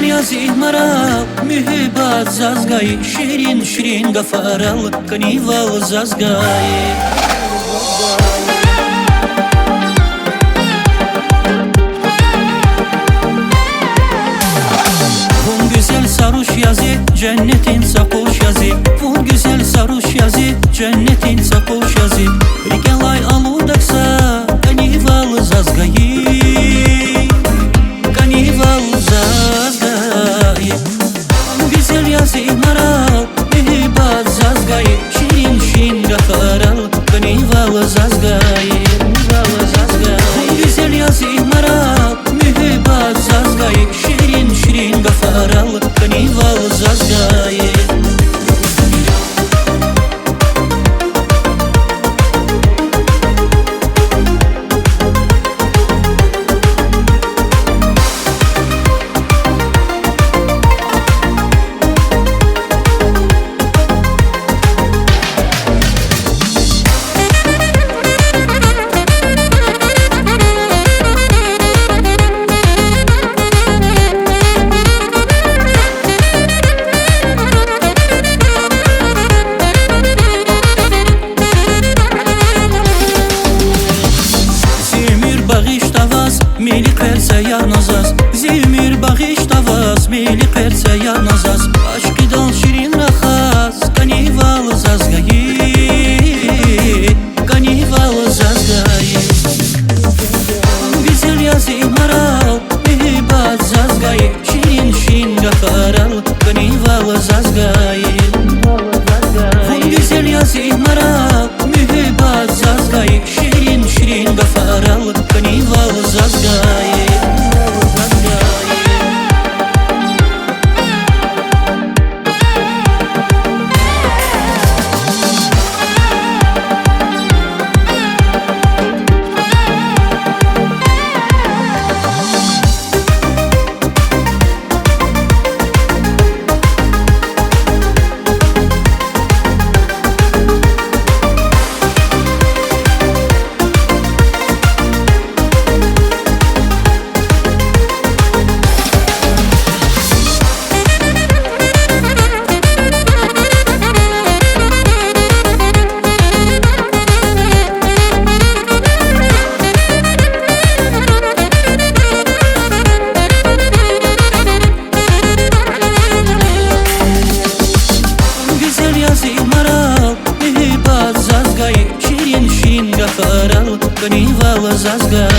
güzel yazı maral, mühibbat zazgay, şirin şirin gafaral, kanival zazgay. Bu güzel saruş yazı, cennetin sakoş yazı. Bu güzel saruş yazı, cennetin sakoş yazı. Rigelay aludaksa, kanival zazgayı. Kanival zazgayı. Bu güzel yazı maral, mühibbat zazgayı, şirin şirin gafaral, kanival zazgayı. Bu güzel yazı maral, mühibbat zazgayı, şirin şirin gafaral, kanival zazgayı. Mili qersə yanazaz, zimir bağıştavaz, mili qersə yanazaz. Aşkı dal şirin raxaz, kanival zazgayı, kanival zazgayı. Güzel yazı maral, mühibbat zazgayı, şirin şirin gafaral, kanival zazgayı. Bu güzel yazı maral, mühibbat zazgayı, şirin şirin gafaral, kanival zazgayı. Kanival zazgayı, şirin şirin gafaral, kanival zazgayı.